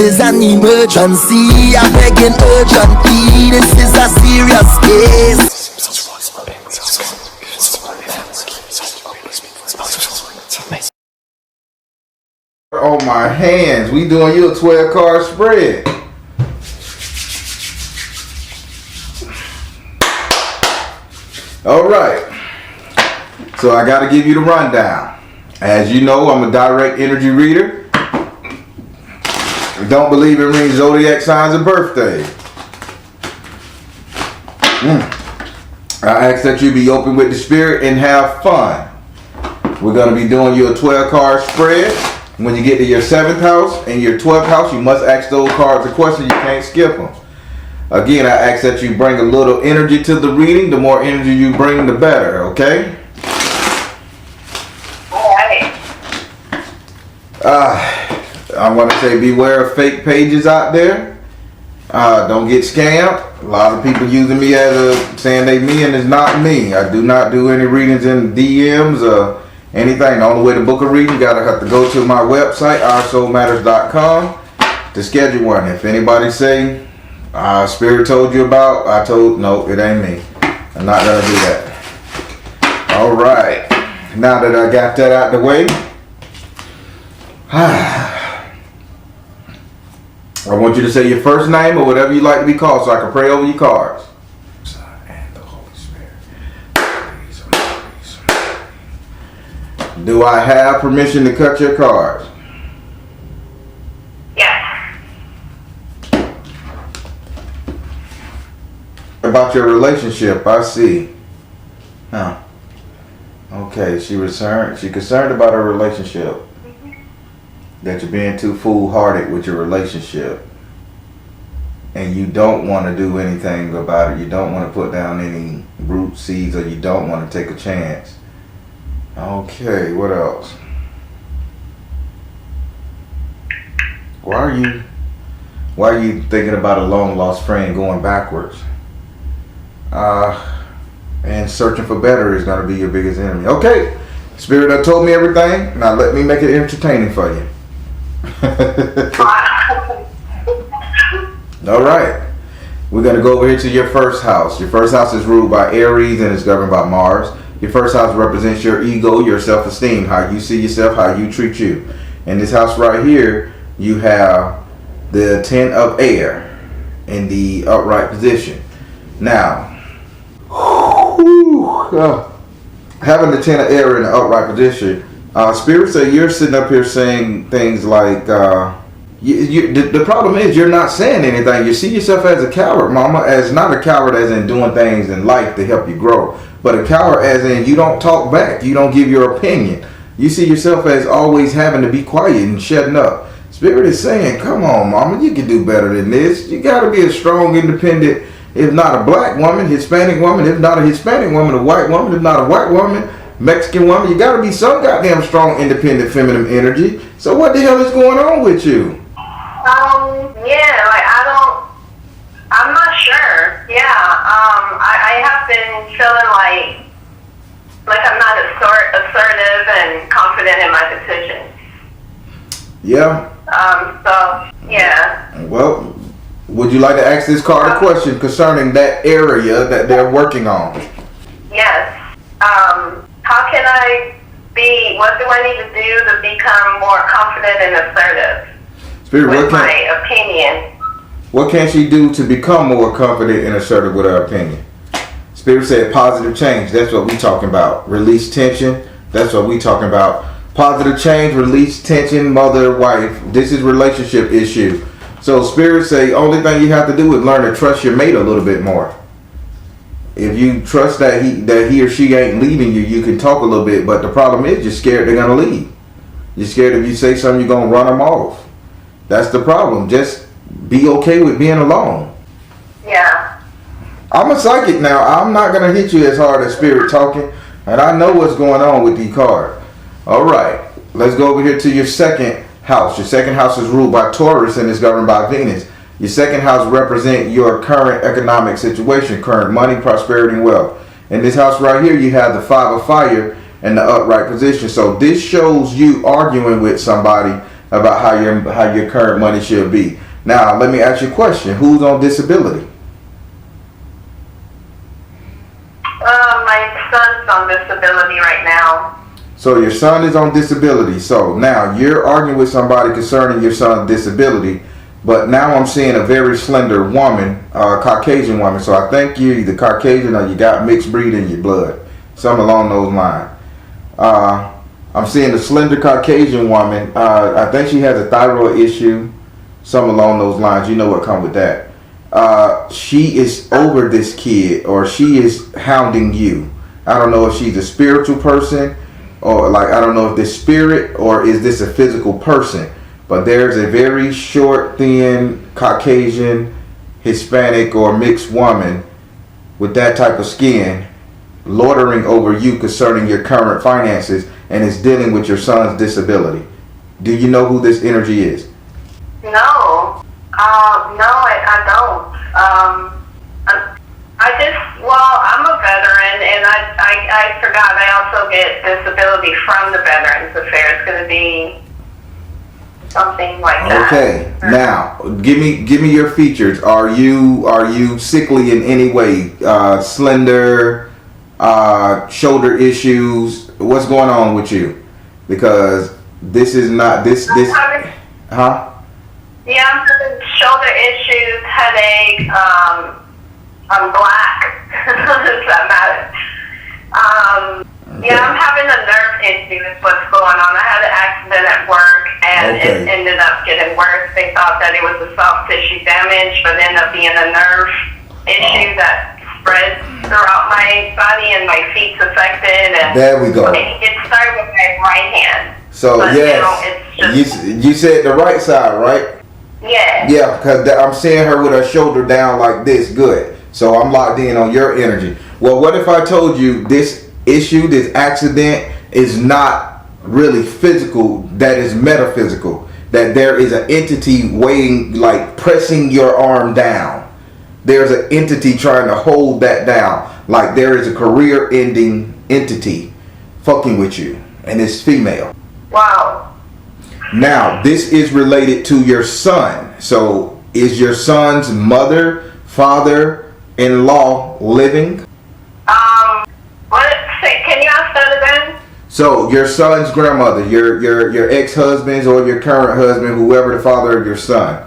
is an emergency. I'm begging urgently. This is a serious case. On my hands, we doing you a 12 card spread. All right, so I got to give you the rundown. As you know, I'm a direct energy reader. I don't believe in reading zodiac signs and birthdays. I ask that you be open with the spirit and have fun. We're going to be doing you a 12 card spread. When you get to your 7th house and your 12th house, you must ask those cards a question. You can't skip them. Again, I ask that you bring a little energy to the reading. The more energy you bring, the better, okay? Alright. I want to say beware of fake pages out there. Don't get scammed. A lot of people using me as saying they me and it's not me. I do not do any readings in DMs or anything. The only way to book a reading, you gotta have to go to my website, S.O.L.Matters.com, to schedule one. If anybody say Spirit told you about, no, it ain't me. I'm not gonna do that. All right, now that I got that out the way, I want you to say your first name or whatever you like to be called so I can pray over your cards. And the Holy Spirit. Do I have permission to cut your cards? Yes. About your relationship, I see. Huh. Okay, she concerned about her relationship. That you're being too foolhardy with your relationship. And you don't want to do anything about it. You don't want to put down any root seeds, or you don't want to take a chance. Okay, what else? Why are you thinking about a long lost friend going backwards? And searching for better is going to be your biggest enemy. Okay, Spirit done told me everything. Now let me make it entertaining for you. All right, we're going to go over here to your first house. Your first house is ruled by Aries and is governed by Mars. Your first house represents your ego, your self-esteem, how you see yourself, how you treat you. In this house right here, you have the 10 of air in the upright position. Now, having the 10 of air in the upright position, Spirit say you're sitting up here saying things like, the problem is you're not saying anything. You see yourself as a coward, mama, as not a coward as in doing things in life to help you grow, but a coward as in you don't talk back, you don't give your opinion. You see yourself as always having to be quiet and shutting up. Spirit is saying, come on, mama, you can do better than this. You got to be a strong, independent, if not a black woman, Hispanic woman, if not a Hispanic woman, a white woman, if not a white woman, Mexican woman. You got to be some goddamn strong, independent, feminine energy. So what the hell is going on with you? Yeah, I'm not sure. Yeah, I have been feeling like I'm not assertive and confident in my decisions. Yeah. So, yeah. Well, would you like to ask this card a question concerning that area that they're working on? Yes. How can what do I need to do to become more confident and assertive? Spirit, with my opinion. What can she do to become more confident and assertive with her opinion? Spirit said positive change. That's what we talking about. Release tension. That's what we talking about. Positive change, release tension, mother, wife. This is relationship issue. So Spirit say only thing you have to do is learn to trust your mate a little bit more. If you trust that he or she ain't leaving you, you can talk a little bit. But the problem is you're scared they're gonna leave. You're scared if you say something, you're gonna run them off. That's the problem. Just be okay with being alone. Yeah. I'm a psychic now. I'm not going to hit you as hard as Spirit talking. And I know what's going on with the card. All right. Let's go over here to your second house. Your second house is ruled by Taurus and is governed by Venus. Your second house represents your current economic situation, current money, prosperity, and wealth. In this house right here, you have the 5 of fire in the upright position. So this shows you arguing with somebody about how your current money should be. Now, let me ask you a question. Who's on disability? My son's on disability right now. So your son is on disability. So now you're arguing with somebody concerning your son's disability, but now I'm seeing a very slender woman, Caucasian woman. So I think you're either Caucasian or you got mixed breed in your blood, something along those lines. I'm seeing a slender Caucasian woman. I think she has a thyroid issue, something along those lines. You know what comes with that. She is over this kid, or she is hounding you. I don't know if she's a spiritual person, or like, I don't know if this spirit, or is this a physical person. But there's a very short, thin, Caucasian, Hispanic, or mixed woman with that type of skin loitering over you concerning your current finances, and is dealing with your son's disability. Do you know who this energy is? No. I don't. I'm a veteran, and I forgot I also get disability from the Veterans Affairs. It's going to be something like that. Okay. Now, give me your features. Are you sickly in any way? Slender, shoulder issues. What's going on with you? Because this is not this. Huh? Yeah, I'm having shoulder issues, headache. I'm black. Does that matter? Yeah, I'm having a nerve issue is what's going on. I had an accident at work, and it ended up getting worse. They thought that it was a soft tissue damage, but it ended up being a nerve issue that spread throughout my body, and my feet's affected. And there we go. It started with my right hand. So but yes, you said the right side, right? Yeah. Yeah, because I'm seeing her with her shoulder down like this. Good. So I'm locked in on your energy. Well, what if I told you this issue, this accident is not really physical, that is metaphysical, that there is an entity weighing, like pressing your arm down. There's an entity trying to hold that down. Like there is a career-ending entity fucking with you, and it's female. Wow. Now, this is related to your son. So, is your son's mother, father-in-law living? Can you ask that again? So, your son's grandmother, your ex-husband's or your current husband, whoever the father of your son.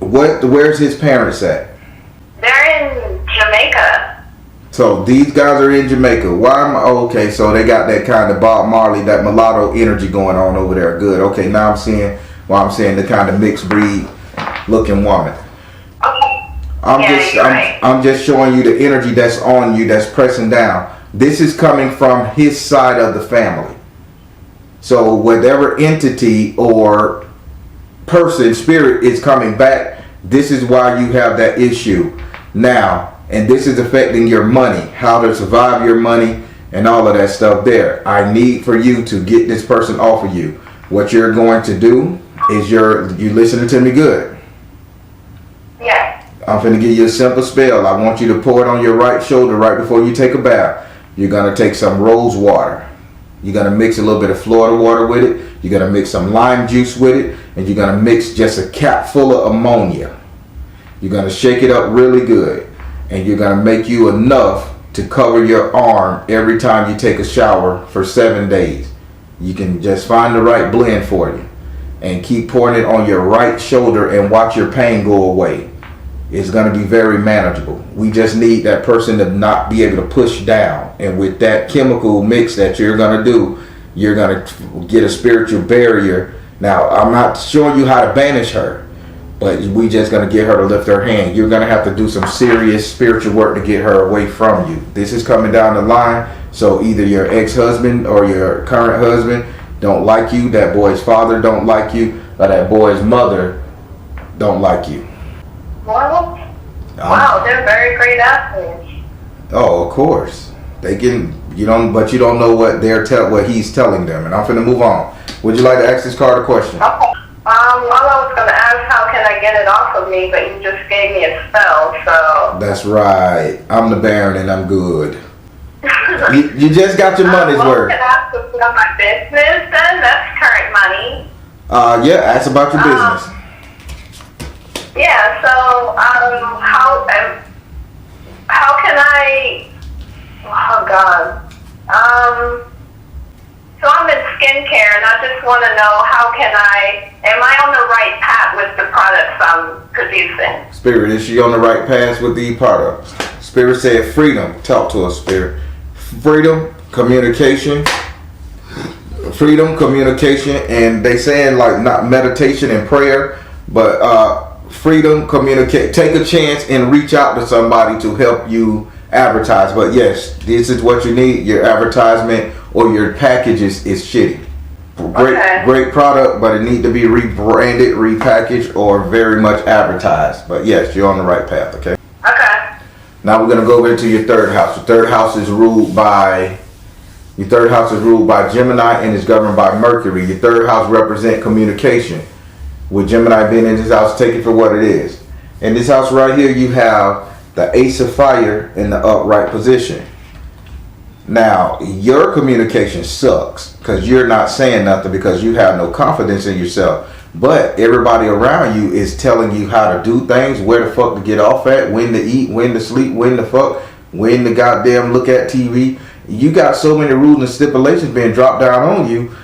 Where's his parents at? They're in Jamaica. So these guys are in Jamaica. Okay, so they got that kind of Bob Marley, that mulatto energy going on over there. Good. Okay, now I'm seeing the kind of mixed breed looking woman. Okay. I'm just showing you the energy that's on you, that's pressing down. This is coming from his side of the family. So whatever entity or person, spirit is coming back, this is why you have that issue now. And this is affecting your money, how to survive your money, and all of that stuff there. I need for you to get this person off of you. What you're going to do is you listening to me good? Yeah. I'm going to give you a simple spell. I want you to pour it on your right shoulder right before you take a bath. You're going to take some rose water. You're going to mix a little bit of Florida water with it. You're going to mix some lime juice with it. And you're going to mix just a cap full of ammonia. You're going to shake it up really good. And you're going to make you enough to cover your arm every time you take a shower for 7 days. You can just find the right blend for you. And keep pouring it on your right shoulder and watch your pain go away. It's going to be very manageable. We just need that person to not be able to push down. And with that chemical mix that you're going to do, you're going to get a spiritual barrier. Now, I'm not showing you how to banish her. But we just going to get her to lift her hand. You're going to have to do some serious spiritual work to get her away from you. This is coming down the line. So either your ex-husband or your current husband don't like you. That boy's father don't like you. Or that boy's mother don't like you. Well, wow, they're very great athletes. Oh, of course. They can. You don't know what he's telling them. And I'm finna move on. Would you like to ask this card a question? Okay. Well, I was going to ask how can I get it off of me, but you just gave me a spell, so. That's right. I'm the Baron and I'm good. you just got your money's worth. Can I ask about my business then? That's current money. Yeah, ask about your business. Yeah, so how can I? Oh God. So I'm in skincare, and I just want to know am I on the right path with the products I'm producing? Spirit, is she on the right path with the products? Spirit said freedom. Talk to us, Spirit. Freedom, communication. Freedom, communication, and they saying like not meditation and prayer, but freedom, communicate. Take a chance and reach out to somebody to help you advertise. But yes, this is what you need. Your advertisement or your packages is shitty. Great product, but it need to be rebranded, repackaged, or very much advertised. But yes, you're on the right path. Okay. Okay. Now we're gonna go over into your third house. Your third house is ruled by Gemini and is governed by Mercury. Your third house represents communication. With Gemini being in this house, take it for what it is. In this house right here, you have the Ace of Fire in the upright position. Now, your communication sucks because you're not saying nothing because you have no confidence in yourself. But everybody around you is telling you how to do things, where the fuck to get off at, when to eat, when to sleep, when to goddamn look at TV. You got so many rules and stipulations being dropped down on you,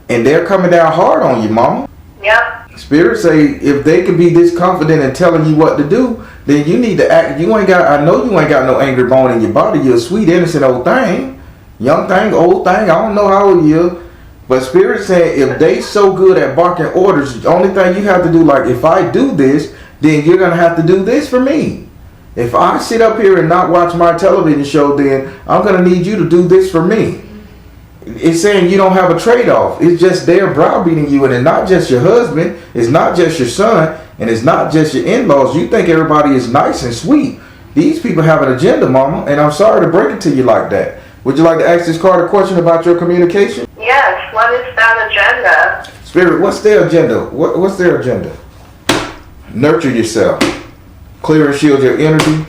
and they're coming down hard on you, mama. Yep. Spirit say if they can be this confident in telling you what to do, then you need to act. I know you ain't got no angry bone in your body. You're a sweet, innocent old thing. Young thing, old thing. I don't know how old you are. But Spirit saying if they so good at barking orders, the only thing you have to do, like if I do this, then you're going to have to do this for me. If I sit up here and not watch my television show, then I'm going to need you to do this for me. It's saying you don't have a trade-off. It's just they're browbeating you, and it's not just your husband, it's not just your son, and it's not just your in-laws. You think everybody is nice and sweet. These people have an agenda, mama, and I'm sorry to break it to you like that. Would you like to ask this card a question about your communication? Yes, what is that agenda? Spirit, what's their agenda? What's their agenda? Nurture yourself. Clear and shield your energy.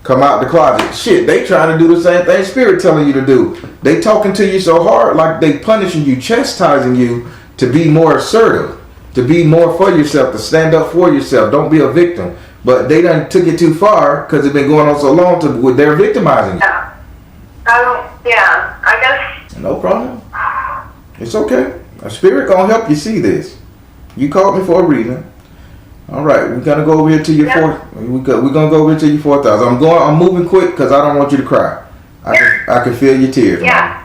Come out the closet. Shit, they trying to do the same thing Spirit telling you to do. They talking to you so hard like they punishing you, chastising you to be more assertive, to be more for yourself, to stand up for yourself. Don't be a victim. But they done took it too far because it's been going on so long to they're victimizing you. Yeah. I guess. No problem. It's okay. A Spirit gonna help you see this. You called me for a reason. All right, we're gonna go over here to your fourth. We're gonna go over here to your 4,000. I'm moving quick because I don't want you to cry. I can feel your tears. Yeah.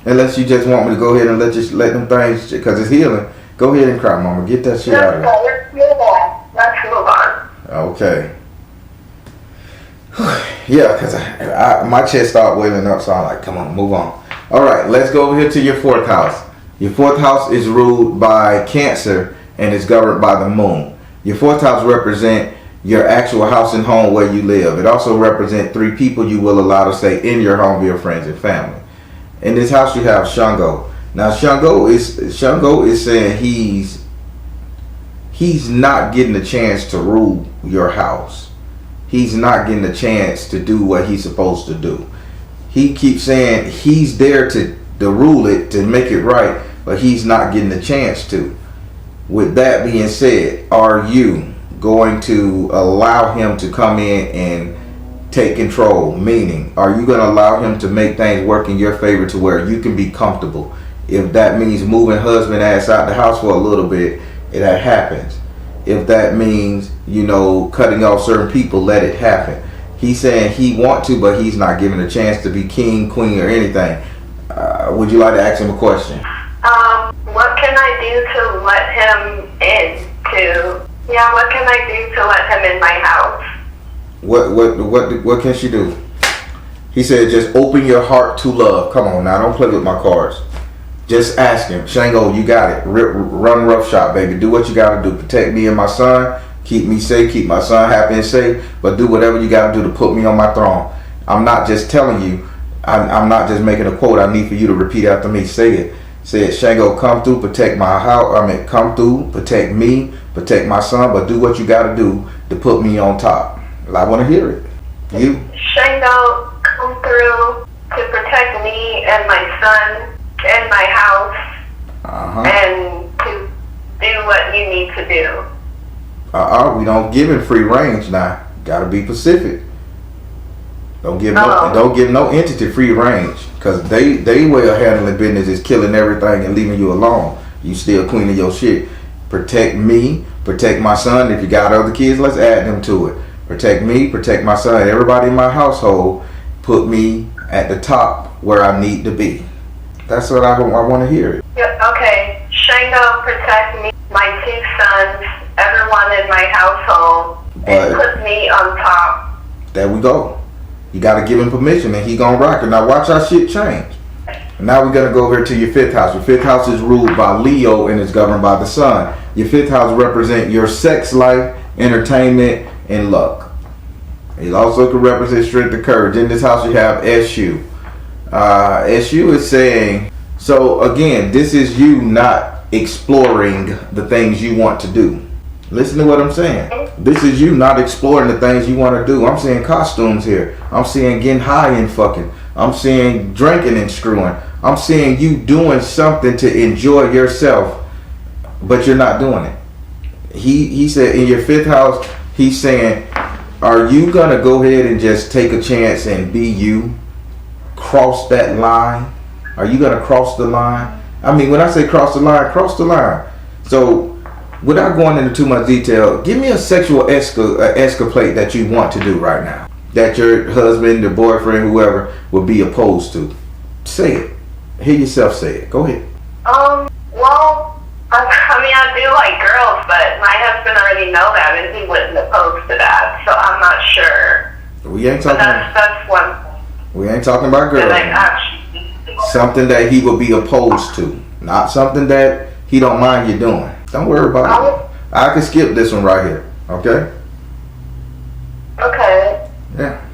Mama. Unless you just want me to go ahead and let them things because it's healing. Go ahead and cry, mama. Get that shit out of there. Let's move on. Okay. Yeah, because my chest started waving up, so I'm like, come on, move on. All right, let's go over here to your fourth house. Your fourth house is ruled by Cancer and is governed by the moon. Your fourth house represents your actual house and home where you live. It also represents 3 people you will allow to stay in your home, your friends and family. In this house you have Shango. Now Shango is saying he's not getting a chance to rule your house. He's not getting a chance to do what he's supposed to do. He keeps saying he's there to rule it, to make it right, but he's not getting a chance to. With that being said, are you going to allow him to come in and take control? Meaning, are you going to allow him to make things work in your favor to where you can be comfortable? If that means moving husband ass out the house for a little bit, that happens. If that means, cutting off certain people, let it happen. He's saying he want to, but he's not given a chance to be king, queen, or anything. Would you like to ask him a question? What can I do to let him in? What can I do to let him in my house? What can she do? He said, just open your heart to love. Come on now, don't play with my cards. Just ask him. Shango, you got it. Run roughshod, baby. Do what you got to do. Protect me and my son. Keep me safe. Keep my son happy and safe. But do whatever you got to do to put me on my throne. I'm not just telling you. I'm not just making a quote. I need for you to repeat after me. Say it. Say it. Shango, come through. Protect my house. Come through. Protect me. Protect my son. But do what you got to do to put me on top. I want to hear it. You. Shango, come through to protect me and my son and my house, and do what you need to do. We don't give him free range now. Gotta be specific. Don't give no entity free range, because they way of handling business is killing everything and leaving you alone. You still cleaning your shit. Protect me, protect my son. If you got other kids, let's add them to it. Protect me, protect my son. Everybody in my household, put me at the top where I need to be. That's what I want to hear. Yep, okay. Shango, protect me, my 2 sons, everyone in my household, and put me on top. There we go. You got to give him permission, and he gonna rock it. Now watch our shit change. Now we're gonna go over to your 5th house. Your 5th house is ruled by Leo and is governed by the sun. Your 5th house represents your sex life, entertainment, and luck. It also can represent strength and courage. In this house you have SU. SU is saying, so again, this is you not exploring the things you want to do. Listen to what I'm saying. This is you not exploring the things you want to do. I'm seeing costumes here. I'm seeing getting high and fucking. I'm seeing drinking and screwing. I'm seeing you doing something to enjoy yourself, but you're not doing it. He said in your 5th house, he's saying, are you going to go ahead and just take a chance and be you? Cross that line? Are you going to cross the line? I mean, when I say cross the line, cross the line. So without going into too much detail, give me a sexual escapade that you want to do right now, that your husband, your boyfriend, whoever would be opposed to. Say it. Hear yourself say it. Go ahead. Well, I mean, I do like girls, but my husband already know that, and he wasn't opposed to that, so I'm not sure. We ain't talking. That's one. We ain't talking about girls. Something that he will be opposed to, not something that he don't mind you doing. Don't worry about it. I can skip this one right here. Okay. Okay. Yeah.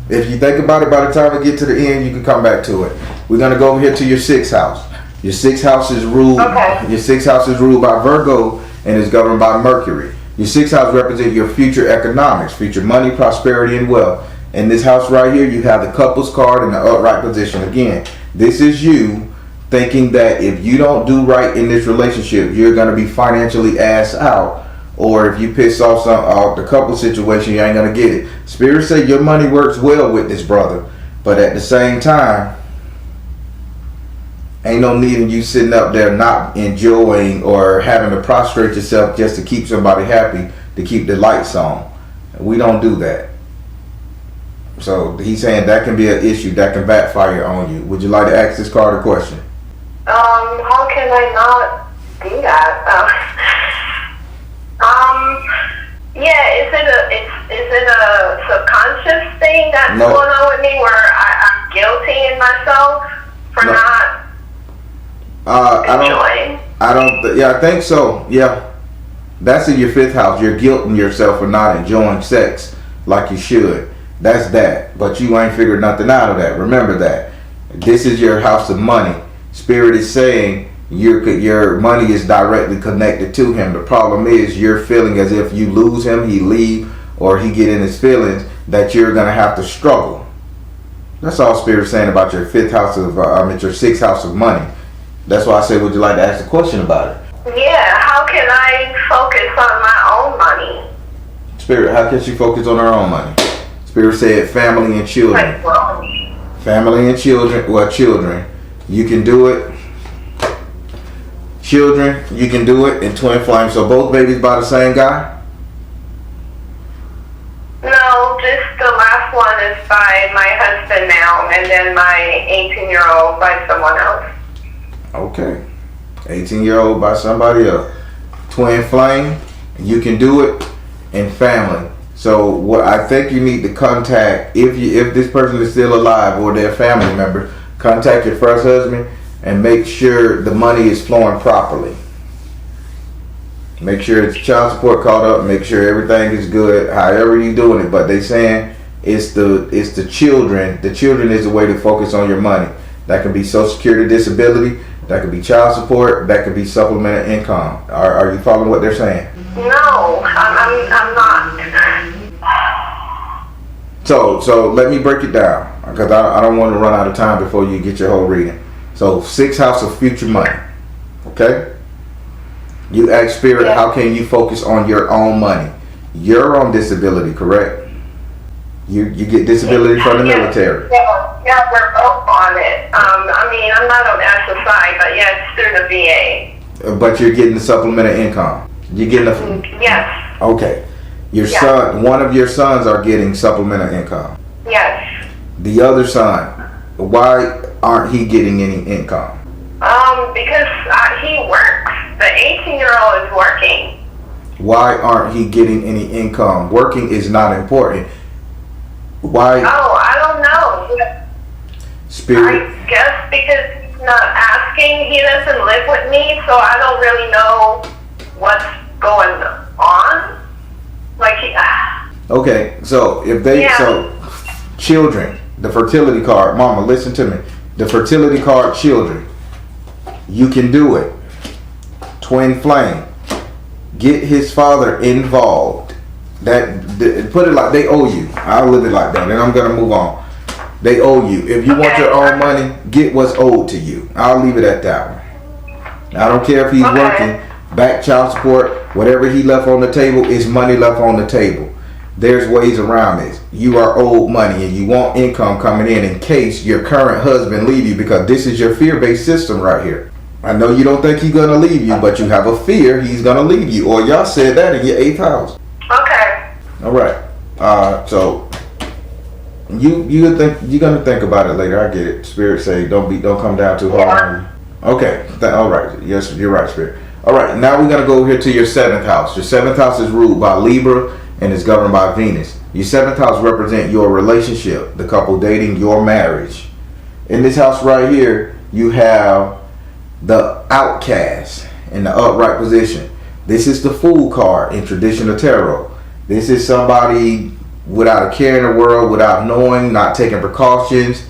If you think about it, by the time we get to the end, you can come back to it. We're gonna go over here to your 6th house. Your 6th house is ruled. Okay. Your 6th house is ruled by Virgo and is governed by Mercury. Your 6th house represents your future economics, future money, prosperity, and wealth. In this house right here, you have the couples card in the upright position. Again, this is you thinking that if you don't do right in this relationship, you're gonna be financially ass out. Or if you piss off the couple situation, you ain't gonna get it. Spirit say your money works well with this brother, but at the same time, ain't no need in you sitting up there not enjoying or having to prostrate yourself just to keep somebody happy, to keep the lights on. We don't do that. So he's saying that can be an issue that can backfire on you. Would you like to ask this card a question? How can I not do that? Yeah, is it a subconscious thing that's going on with me where I'm guilty in myself for not enjoying? I think so. Yeah, that's in your 5th house. You're guilting yourself for not enjoying sex like you should. That's that. But you ain't figured nothing out of that. Remember that. This is your house of money. Spirit is saying your money is directly connected to him. The problem is you're feeling as if you lose him, he leave, or he get in his feelings, that you're gonna have to struggle. That's all Spirit's saying about your 5th house of your 6th house of money. That's why I say, would you like to ask a question about it? Yeah, how can I focus on my own money? Spirit, how can she focus on her own money? Spirit said family and children. Family and children. Well, children. You can do it. Children, you can do it in twin flames. So both babies by the same guy? No, just the last one is by my husband now, and then my 18-year-old by someone else. Okay. 18-year-old by somebody else. Twin flame, you can do it in family. So what I think you need to contact, if this person is still alive or their family member, contact your first husband and make sure the money is flowing properly. Make sure it's child support caught up. Make sure everything is good. However you doing it, but they saying it's the children. The children is the way to focus on your money. That can be Social Security, disability. That could be child support. That could be supplemental income. Are you following what they're saying? No, I'm not. So let me break it down, because I don't want to run out of time before you get your whole reading. So 6th house of future money. Okay? You ask Spirit, how can you focus on your own money? You're on disability, correct? You get disability from the military. Yeah, we're both on it. I mean, I'm not on SSI, but yeah, it's through the VA. But you're getting the supplemental income. You're getting the... Yes. Okay. Your son, one of your sons are getting supplemental income. Yes. The other son, why aren't he getting any income? Because he works. The 18-year-old is working. Why aren't he getting any income? Working is not important. Why? Oh, I don't know. Spirit? I guess because he's not asking. He doesn't live with me, so I don't really know what's going on. Like, okay, so if they, so children, the fertility card, Mama, listen to me. The fertility card, children, you can do it. Twin flame, get his father involved. Put it like they owe you. I'll live it like that, and I'm gonna move on. They owe you. If you want your own money, get what's owed to you. I'll leave it at that one. I don't care if he's working, back child support, whatever he left on the table is money left on the table. There's ways around this. You are owed money and you want income coming in case your current husband leave you, because this is your fear-based system right here. I know you don't think he's gonna leave you, but you have a fear he's gonna leave you, or y'all said that in your 8th house. okay. All right. So you're gonna think about it later. I get it. Spirit say don't come down too hard on you. Okay. All right. Yes, you're right, Spirit. All right. Now we're gonna go here to your 7th house. Your 7th house is ruled by Libra and is governed by Venus. Your 7th house represents your relationship, the couple dating, your marriage. In this house right here, you have the outcast in the upright position. This is the Fool card in traditional tarot. This is somebody without a care in the world, without knowing, not taking precautions,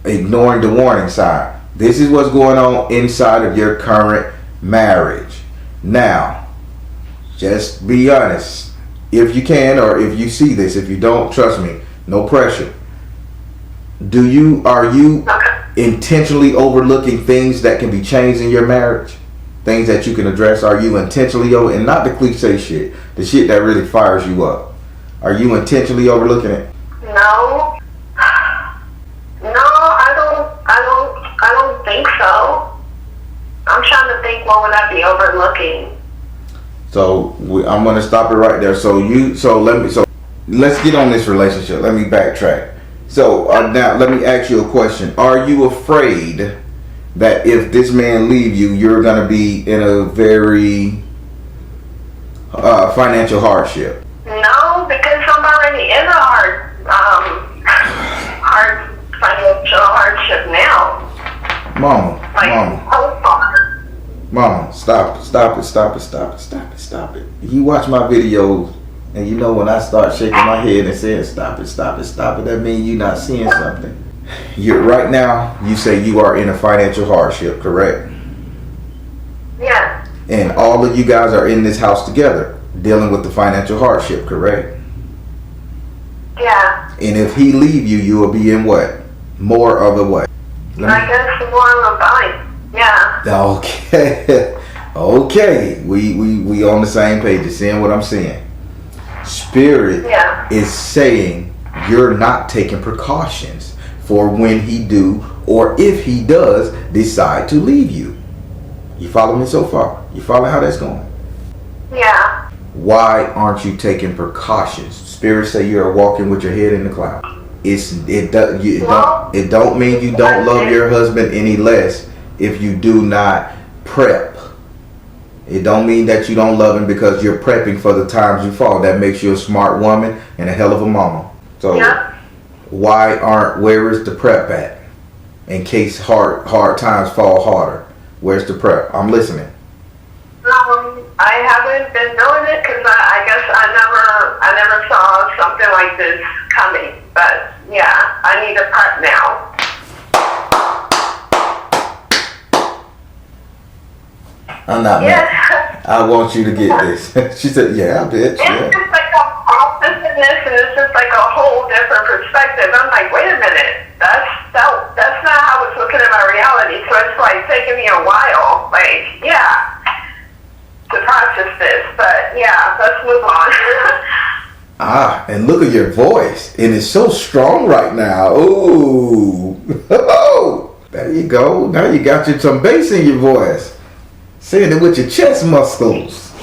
ignoring the warning sign. This is what's going on inside of your current marriage. Now, just be honest. If you can, or if you see this, if you don't, trust me, no pressure. Are you intentionally overlooking things that can be changed in your marriage? Things that you can address? Are you intentionally and not the cliche shit, the shit that really fires you up? Are you intentionally overlooking it? No, I don't think so. I'm trying to think, what would I be overlooking? So I'm gonna stop it right there. So let's get on this relationship. Let me backtrack. So now let me ask you a question. Are you afraid that if this man leave you, you're gonna be in a very financial hardship? No, because I'm already in a hard financial hardship now. Mama, stop it. You watch my videos and you know when I start shaking my head and saying stop it, that means you're not seeing something. Right now, you say you are in a financial hardship, correct? Yeah. And all of you guys are in this house together, dealing with the financial hardship, correct? Yeah. And if he leave you, you will be in what? More of a what? I guess more of a bind. Yeah. Okay. Okay. We on the same page. You're seeing what I'm saying. Spirit is saying you're not taking precautions for when he do or if he does decide to leave you. You follow me so far? You follow how that's going? Yeah. Why aren't you taking precautions? Spirit say you're walking with your head in the cloud. It don't mean you don't love your husband any less if you do not prep. It don't mean that you don't love him because you're prepping for the times you fall. That makes you a smart woman and a hell of a mama. So where is the prep at? In case hard times fall harder. Where's the prep? I'm listening. I haven't been doing it because I guess I never saw something like this coming. But yeah, I need a prep now. I'm not mad. I want you to get this. She said, yeah, bitch. It's just like a process-ness, and it's just like a whole different perspective. I'm like, wait a minute. That's not how it's looking at my reality. So it's like taking me a while, like, to And look at your voice. And it's so strong right now. Ooh. There you go. Now you got some bass in your voice. Saying it with your chest muscles.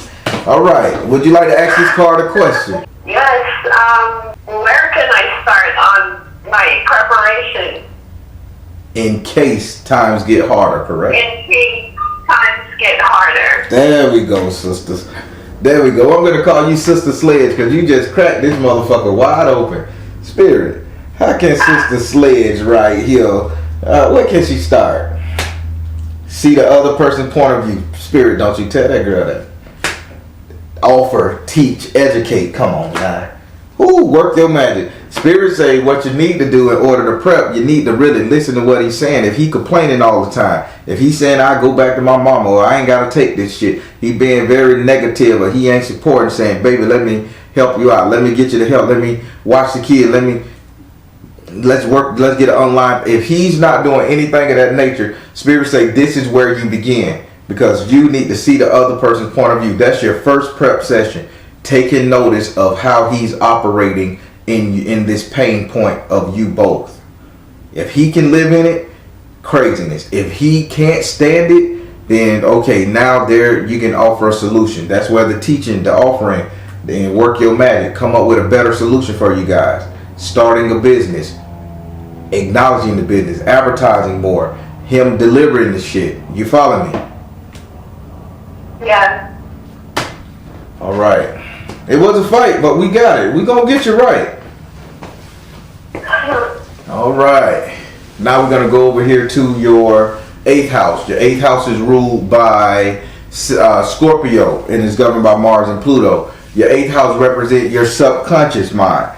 All right. Would you like to ask this card a question? Yes. Where can I start on my preparation? In case times get harder, correct? In case times get harder. There we go, sisters. There we go. I'm going to call you Sister Sledge because you just cracked this motherfucker wide open. Spirit, how can Sister Sledge right here, where can she start? See the other person's point of view. Spirit, don't you tell that girl that. Offer, teach, educate. Come on, guy. Ooh, work your magic. Spirit say what you need to do in order to prep, you need to really listen to what he's saying. If he complaining all the time, if he's saying I go back to my mama or I ain't got to take this shit, he being very negative or he ain't supporting, saying, baby, let me help you out. Let me get you the help. Let me watch the kid. Let's work. Let's get it online. If he's not doing anything of that nature, Spirit say this is where you begin because you need to see the other person's point of view. That's your first prep session. Taking notice of how he's operating in this pain point of you both. If he can live in it, craziness. If he can't stand it, then okay, now there you can offer a solution. That's where the teaching, the offering, then work your magic, come up with a better solution for you guys. Starting a business, acknowledging the business, advertising more, him delivering the shit. You follow me? Yeah. All right. It was a fight, but we got it. We gonna get you right. All right. Now we're gonna go over here to your 8th house. Your 8th house is ruled by Scorpio and is governed by Mars and Pluto. Your 8th house represents your subconscious mind.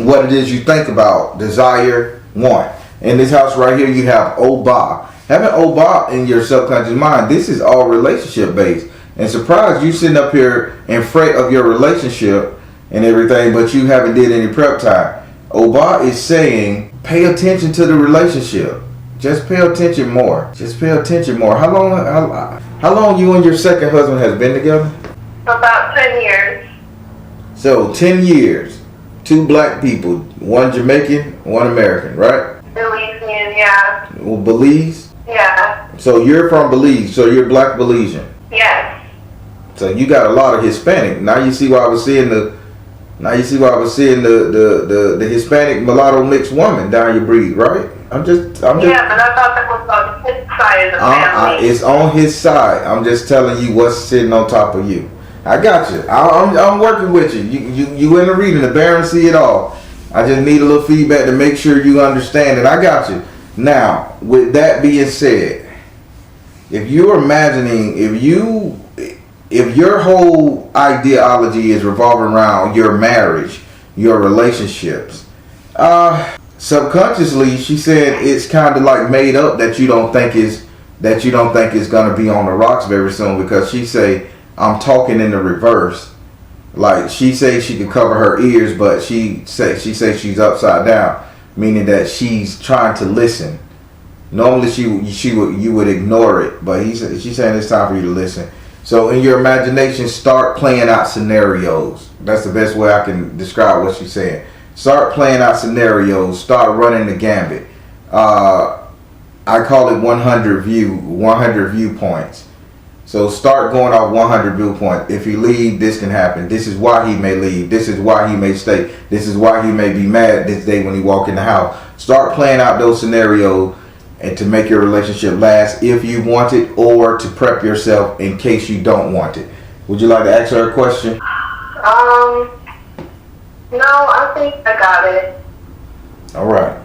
What it is you think about, desire, want. In this house right here, you have Oba. Having Oba in your subconscious mind, this is all relationship based. And surprised you sitting up here and fret of your relationship and everything, but you haven't did any prep time. Oba is saying, pay attention to the relationship. Just pay attention more. Just pay attention more. How long you and your second husband has been together? About 10 years. So 10 years. 2 black people, 1 Jamaican, 1 American, right? Belizean, yeah. Well, Belize? Yeah. So you're from Belize, so you're black Belizean. Yes. So you got a lot of Hispanic. Now you see why I was seeing the Hispanic mulatto mixed woman down your breed, right? I'm just. Yeah, but I thought that was on his side of the family. It's on his side. I'm just telling you what's sitting on top of you. I got you. I'm working with you. You in the reading. The Baron see it all. I just need a little feedback to make sure you understand it. I got you. Now, with that being said, if you're imagining, if your whole ideology is revolving around your marriage, your relationships, subconsciously, she said it's kind of like made up that you don't think is going to be on the rocks very soon, because she say I'm talking in the reverse. Like she say she could cover her ears, but she say she's upside down, meaning that she's trying to listen. Normally you would ignore it, but she's saying it's time for you to listen. So in your imagination, start playing out scenarios. That's the best way I can describe what she's saying. Start playing out scenarios. Start running the gambit. I call it 100 viewpoints. So start going off 100 viewpoints. If you leave, this can happen. This is why he may leave. This is why he may stay. This is why he may be mad this day when he walk in the house. Start playing out those scenarios, and to make your relationship last if you want it, or to prep yourself in case you don't want it. Would you like to ask her a question? No, I think I got it. All right.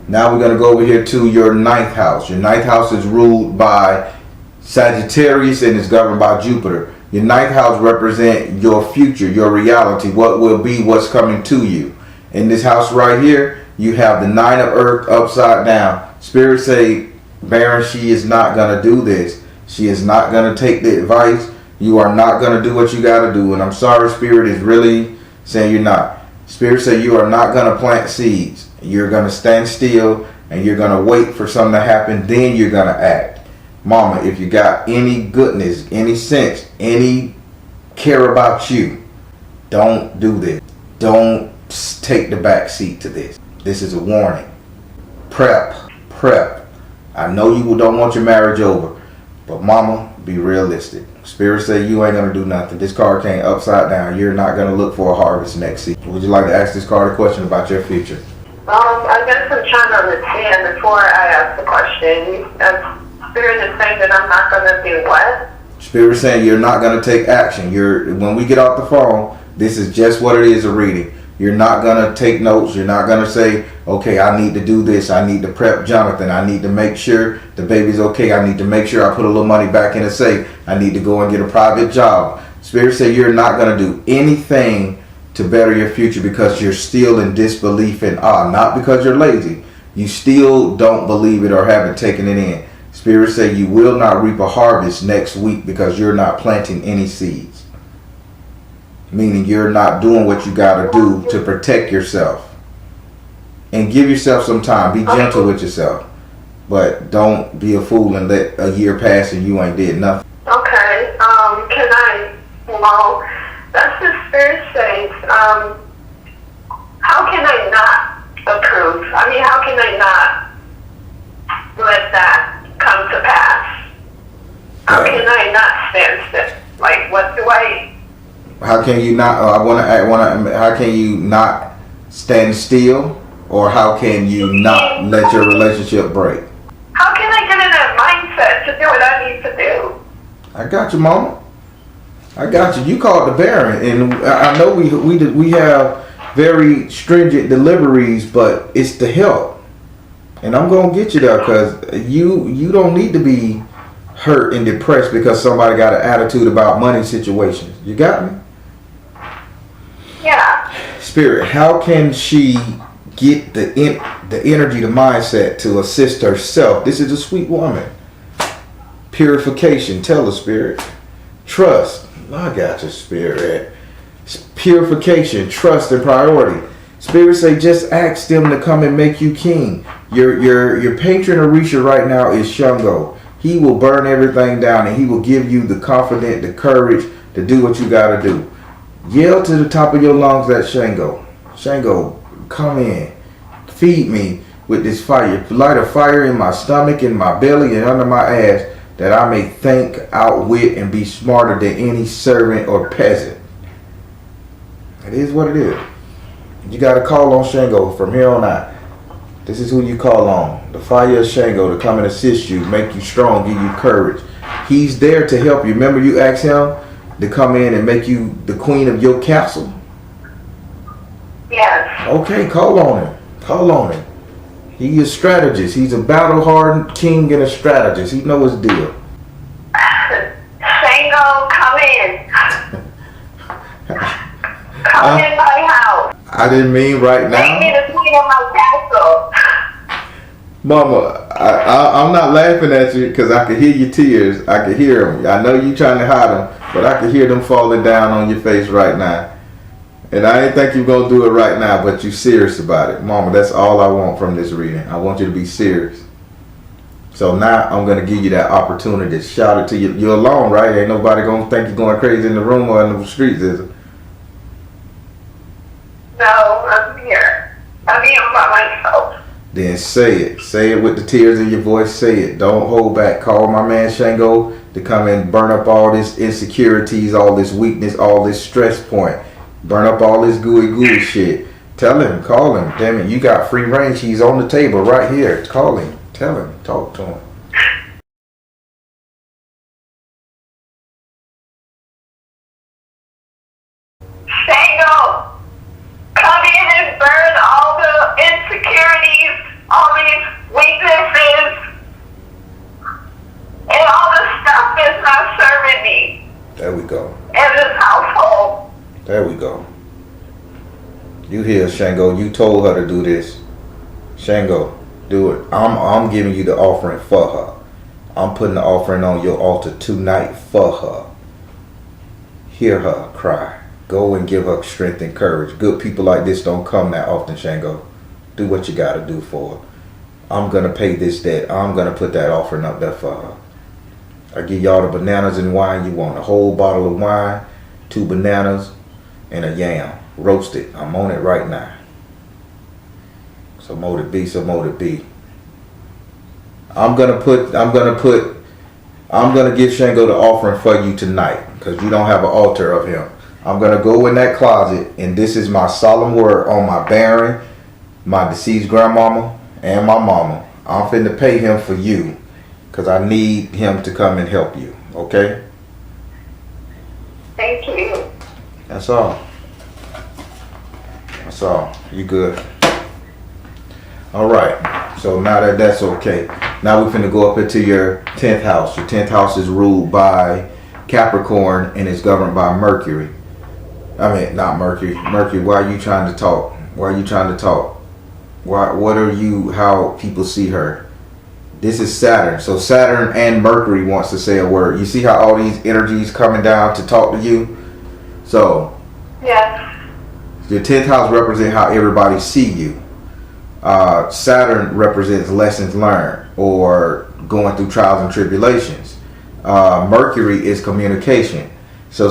Now we're going to go over here to your 9th house. Your 9th house is ruled by Sagittarius and is governed by Jupiter. Your 9th house represents your future, your reality, what will be, what's coming to you. In this house right here, you have the 9 of Earth upside down. Spirit say, Baron, she is not going to do this. She is not going to take the advice. You are not going to do what you got to do. And I'm sorry, Spirit is really saying you're not. Spirit say you are not going to plant seeds. You're going to stand still and you're going to wait for something to happen. Then you're going to act. Mama, if you got any goodness, any sense, any care about you, Don't do this. Don't take the back seat to this. This is a warning. Prep. I know you don't want your marriage over, but mama, be realistic. Spirit say you ain't gonna do nothing. This card came upside down. You're not gonna look for a harvest next season. Would you like to ask this card a question about your future? I guess I'm trying to understand before I ask the question. Spirit is saying that I'm not gonna do what? Spirit saying you're not gonna take action. When we get off the phone, this is just what it is, a reading. You're not going to take notes. You're not going to say, okay, I need to do this. I need to prep Jonathan. I need to make sure the baby's okay. I need to make sure I put a little money back in the safe. I need to go and get a private job. Spirit say you're not going to do anything to better your future because you're still in disbelief and awe. Not because you're lazy. You still don't believe it or haven't taken it in. Spirit say you will not reap a harvest next week because you're not planting any seeds. Meaning you're not doing what you got to do to protect yourself. And give yourself some time. Be gentle with yourself. But don't be a fool and let a year pass and you ain't did nothing. Okay. Well, that's the Spirit says. How can I not approve? I mean, how can I not let that come to pass? How can I not stand still? Like, what do I... How can you not? How can you not stand still, or how can you not let your relationship break? How can I get in that mindset to do what I need to do? I got you, mama. I got you. You called the Baron, and I know we have very stringent deliveries, but it's the help, and I'm gonna get you there because you don't need to be hurt and depressed because somebody got an attitude about money situations. You got me? Yeah. Spirit, how can she get the energy, the mindset to assist herself? This is a sweet woman. Purification. Tell the Spirit. Trust. I got you, Spirit. Purification, trust, and priority. Spirit say just ask them to come and make you king. Your patron Orisha right now is Shango. He will burn everything down and he will give you the confidence, the courage to do what you got to do. Yell to the top of your lungs at Shango. Shango, come in. Feed me with this fire. Light a fire in my stomach, in my belly, and under my ass, that I may think, outwit, and be smarter than any servant or peasant. It is what it is. You got to call on Shango from here on out. This is who you call on. The fire of Shango to come and assist you, make you strong, give you courage. He's there to help you. Remember you asked him to come in and make you the queen of your castle? Yes. Okay, call on him. Call on him. He is a strategist. He's a battle-hardened king and a strategist. He knows his deal. Shango, come in. Come in my house. I didn't mean right now. Make me the queen of my castle. Mama, I'm not laughing at you because I can hear your tears. I can hear them. I know you trying to hide them, but I can hear them falling down on your face right now. And I didn't think you were going to do it right now, but you're serious about it. Mama, that's all I want from this reading. I want you to be serious. So now I'm going to give you that opportunity to shout it to you. You're alone, right? Ain't nobody going to think you're going crazy in the room or in the streets, is it? No, I'm here. I'm here by myself. Then say it. Say it with the tears in your voice. Say it. Don't hold back. Call my man Shango to come and burn up all this insecurities, all this weakness, all this stress point. Burn up all this gooey shit. Tell him. Call him. Damn it. You got free range. He's on the table right here. Call him. Tell him. Talk to him. Shango, come in and burn all the insecurities, all these weaknesses, and all the stuff that's not serving me. There we go. In this household. There we go. You hear Shango. You told her to do this. Shango, do it. I'm giving you the offering for her. I'm putting the offering on your altar tonight for her. Hear her cry. Go and give her strength and courage. Good people like this don't come that often, Shango. Do what you got to do for her. I'm going to pay this debt. I'm going to put that offering up there for her. I give y'all the bananas and wine you want. A whole bottle of wine, 2 bananas, and a yam. Roasted. I'm on it right now. So mote it be, so mote it be. I'm gonna give Shango the offering for you tonight, because you don't have an altar of him. I'm gonna go in that closet, and this is my solemn word on my Baron, my deceased grandmama, and my mama. I'm finna pay him for you, because I need him to come and help you. Okay? Thank you. That's all. That's all. You good? All right. So now that that's okay, now we're finna go up into your 10th house. Your 10th house is ruled by Capricorn and is governed by Mercury. I mean, not Mercury. Mercury, why are you trying to talk? Why are you trying to talk? What are you, how people see her? This is Saturn. So Saturn and Mercury wants to say a word. You see how all these energies coming down to talk to you? So, yes. Your 10th house represents how everybody see you. Saturn represents lessons learned or going through trials and tribulations. Mercury is communication. So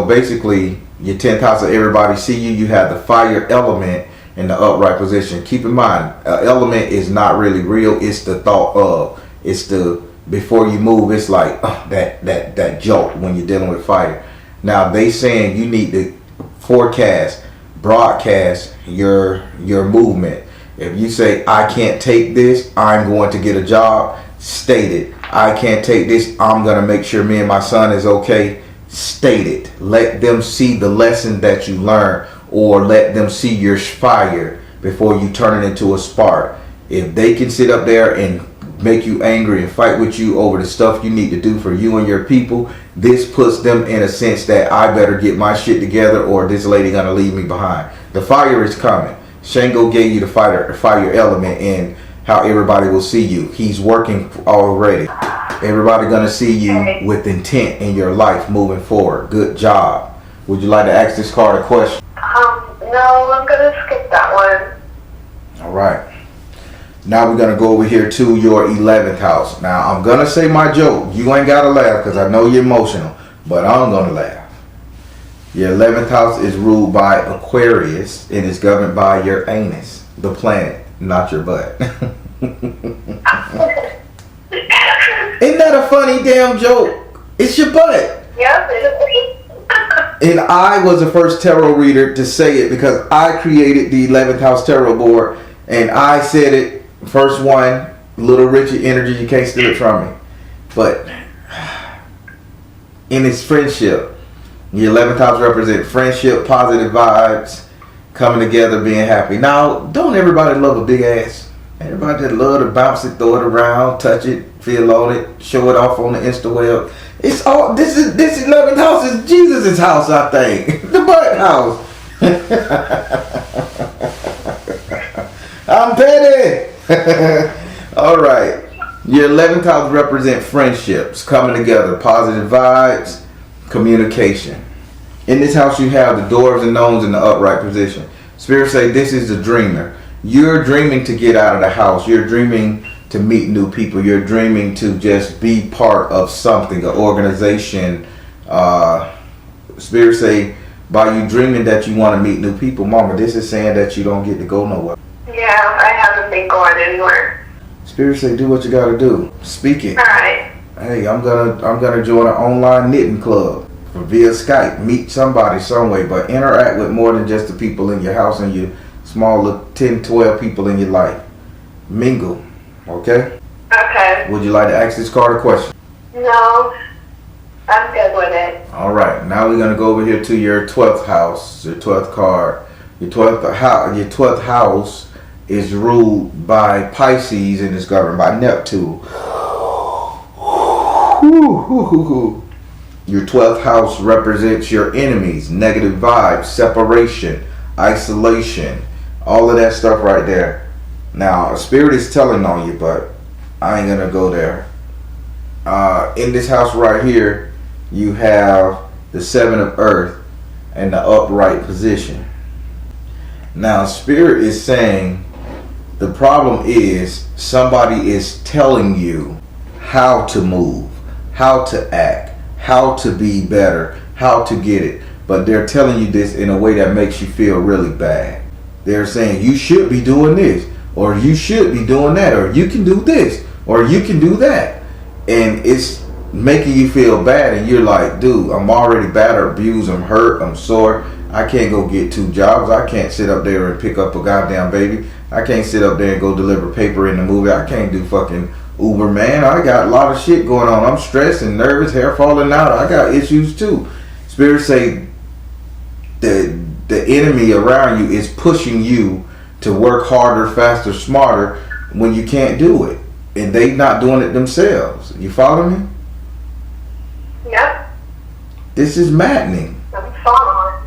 basically, your 10th house of everybody see you. You have the fire element in the upright position. Keep in mind, element is not really real. It's the thought of. It's the, before you move, it's like that jolt when you're dealing with fire. Now they saying you need to broadcast your movement. If you say, I can't take this, I'm going to get a job, state it. I can't take this, I'm going to make sure me and my son is okay, state it. Let them see the lesson that you learned, or let them see your fire before you turn it into a spark. If they can sit up there and make you angry and fight with you over the stuff you need to do for you and your people, this puts them in a sense that I better get my shit together, or this lady going to leave me behind. The fire is coming. Shango gave you the fire element in how everybody will see you. He's working already. Everybody gonna see you with intent in your life moving forward. Good job. Would you like to ask this card a question? No, I'm gonna skip that one. All right. Now we're gonna go over here to your 11th house. Now I'm gonna say my joke. You ain't gotta laugh because I know you're emotional, but I'm gonna laugh. Your 11th house is ruled by Aquarius and is governed by your anus, the planet, not your butt. Isn't that a funny damn joke? It's your butt. Yep, it is. And I was the first tarot reader to say it because I created the 11th house tarot board, and I said it, first one, Little Richard energy, you can't steal it from me. But in its friendship, your 11th house represents friendship, positive vibes, coming together, being happy. Now, don't everybody love a big ass? Everybody that love to bounce it, throw it around, touch it, feel on it, show it off on the Insta web. It's all this 11th house is Jesus' house, I think. The butt house. I'm petty. All right. Your 11th house represents friendships, coming together, positive vibes, communication. In this house you have the doors and gnomes in the upright position. Spirit say this is the dreamer. You're dreaming to get out of the house. You're dreaming to meet new people. You're dreaming to just be part of something, an organization. Spirit say by you dreaming that you want to meet new people, Mama, this is saying that you don't get to go nowhere. Yeah, I haven't been going anywhere. Spirit say do what you got to do. Speak it. All right. Hey, I'm gonna join an online knitting club via Skype. Meet somebody some way, but interact with more than just the people in your house and your small little 10, 12 people in your life. Mingle, okay? Okay. Would you like to ask this card a question? No, I'm good with it. All right, now we're gonna go over here to your 12th house. Your 12th card. Your 12th house is ruled by Pisces and is governed by Neptune. Your 12th house represents your enemies, negative vibes, separation, isolation, all of that stuff right there. Now, Spirit is telling on you, but I ain't gonna go there. In this house right here, you have the 7 of Earth and the upright position. Now, Spirit is saying the problem is somebody is telling you how to move, how to act, how to be better, how to get it. but they're telling you this in a way that makes you feel really bad. They're saying you should be doing this, or you should be doing that, or you can do this, or you can do that. And it's making you feel bad, and you're like, dude, I'm already battered, abused, I'm hurt, I'm sore. I can't go get 2 jobs. I can't sit up there and pick up a goddamn baby. I can't sit up there and go deliver paper in the movie. I can't do fucking Uber, man. I got a lot of shit going on. I'm stressed and nervous, hair falling out. I got issues too. Spirits say the enemy around you is pushing you to work harder, faster, smarter when you can't do it. And they not doing it themselves. You follow me? Yep. This is maddening. I'm following.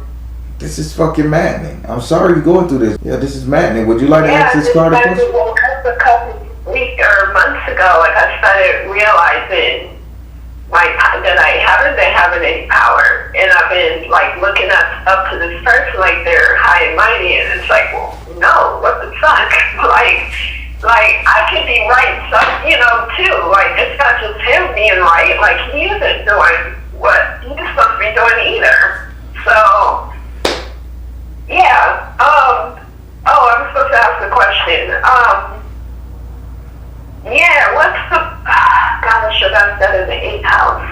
This is fucking maddening. I'm sorry you're going through this. Yeah, this is maddening. Would you like to ask this Carter question? A couple weeks or months ago, like I started realizing, like, that I haven't been having any power, and I've been like looking up to this person like they're high and mighty, and it's like, well, no, what the fuck? like I can be right, too. Like, it's not just him being right. Like, he isn't doing what he's supposed to be doing either. So. Yeah. I'm supposed to ask the question. Yeah. What's the? God, I should have said in the 8th house.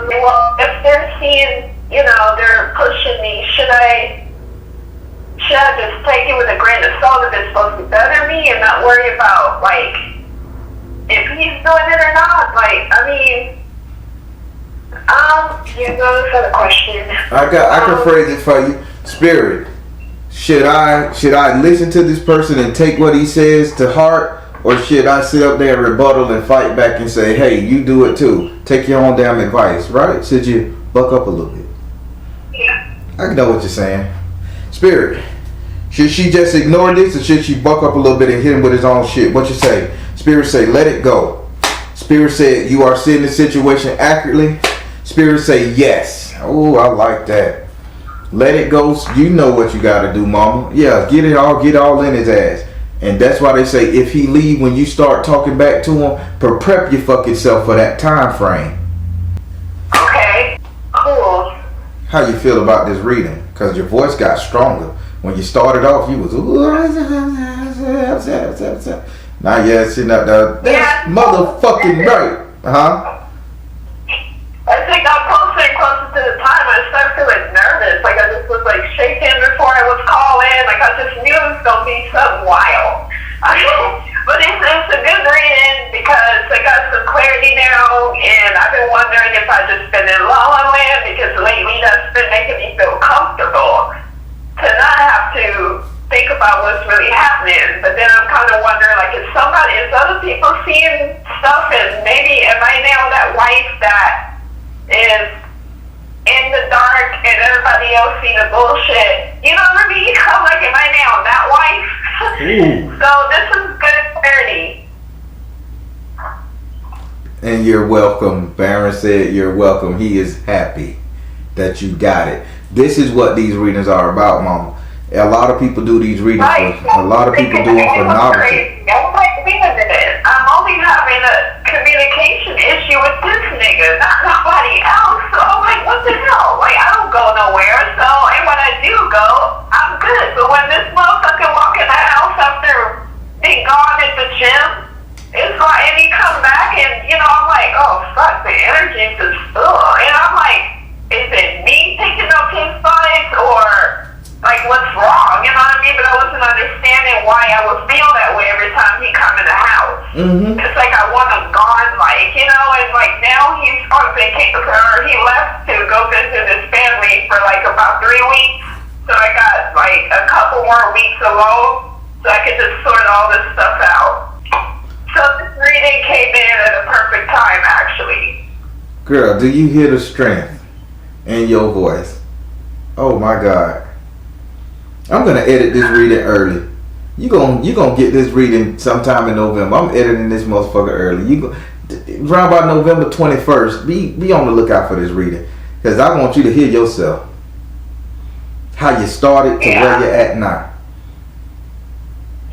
Well, if they're seeing, they're pushing me, should I just take it with a grain of salt if it's supposed to better me and not worry about like if he's doing it or not? Like, I mean. That's a question. I can phrase it for you. Spirit. Should I listen to this person and take what he says to heart, or should I sit up there and rebuttal and fight back and say, hey, you do it too. Take your own damn advice, right? Should you buck up a little bit? Yeah. I know what you're saying. Spirit, should she just ignore this, or should she buck up a little bit and hit him with his own shit? What you say? Spirit say, let it go. Spirit said, you are seeing the situation accurately. Spirit say, yes. Oh, I like that. Let it go. You know what you got to do, mama. Yeah, get all in his ass. And that's why they say if he leave when you start talking back to him, prep your fucking self for that time frame. Okay, cool. How you feel about this reading? Because your voice got stronger. When you started off, you was now you're sitting up there. That's motherfucking right. Huh? I think I'm closer and closer to the time. I started feeling nervous. Like, I just was like shaking before I was calling. Like, I just knew it was going to be something wild. But it's a good reading because I got some clarity now, and I've been wondering if I just been in La La Land, because lately that's been making me feel comfortable to not have to think about what's really happening. But then I'm kind of wondering, like, is other people seeing stuff, and maybe am I now that wife that is in the dark and everybody else see the bullshit? You know what I mean? I'm like, am I now that wife? So this is good clarity. And you're welcome. Baron said you're welcome. He is happy that you got it. This is what these readings are about, Mama. A lot of people do these readings a lot of people do it for novelty. I'm like, wait a minute. I'm only having a communication issue with this nigga, not nobody else. So I'm like, what the hell? Like, I don't go nowhere. So, and when I do go, I'm good. But when this motherfucker walk in the house after being gone at the gym, it's like, and he come back and, I'm like, oh, fuck, the energy is ugh. And I'm like, is it me picking up his vibes, or like, what's wrong? You know what I mean? But I wasn't understanding why I would feel that way every time he come in the house. Mm-hmm. It's like I want him gone, like, and like now he's on vacation, or he left to go visit his family for like about 3 weeks. So I got like a couple more weeks alone, so I could just sort all this stuff out. So this reading came in at a perfect time, actually. Girl, do you hear the strength in your voice? Oh my God. I'm gonna edit this reading early. You gonna get this reading sometime in November. I'm editing this motherfucker early. Around about November 21st. Be on the lookout for this reading, because I want you to hear yourself. How you started to where you're at now.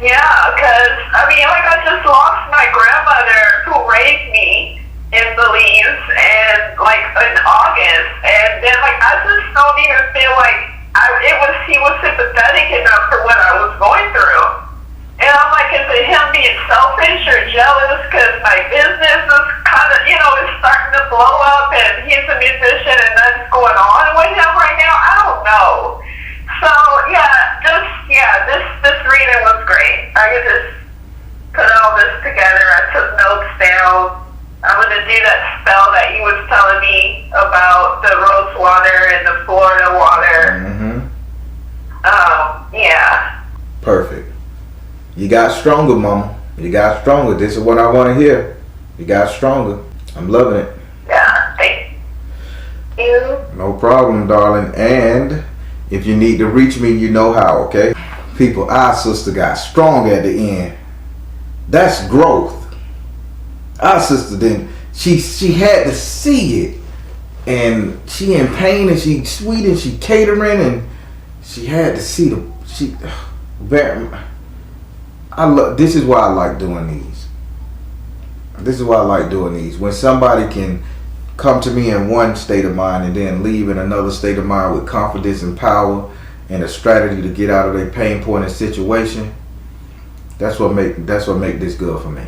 Yeah, because I mean, like, I just lost my grandmother who raised me, in Belize, and like in August, and then like I just don't even feel like he was sympathetic enough for what I was going through. And I'm like, is it him being selfish or jealous because my business is kind of, is starting to blow up, and he's a musician and that's going on with him right now? I don't know. So this reading was great. I could just put all this together. I took notes down. I'm going to do that spell that he was telling me about, the rose water and the Florida water. Yeah. Perfect. You got stronger, mama. You got stronger. This is what I want to hear. You got stronger. I'm loving it. Yeah, thank you. No problem, darling. And if you need to reach me, you know how, okay? People, our sister got strong at the end. That's growth. Our sister didn't. She had to see it, and she in pain, and she sweet, and she catering, and she had to see this is why I like doing these. This is why I like doing these. When somebody can come to me in one state of mind and then leave in another state of mind with confidence and power and a strategy to get out of their pain point and situation. That's what make this good for me.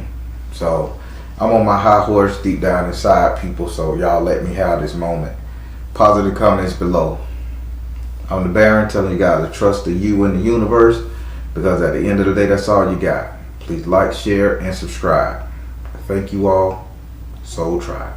So I'm on my high horse deep down inside, people, so y'all let me have this moment. Positive comments below. I'm the Baron telling you guys to trust the you in the universe, because at the end of the day, that's all you got. Please like, share, and subscribe. Thank you all. Soul Tribe.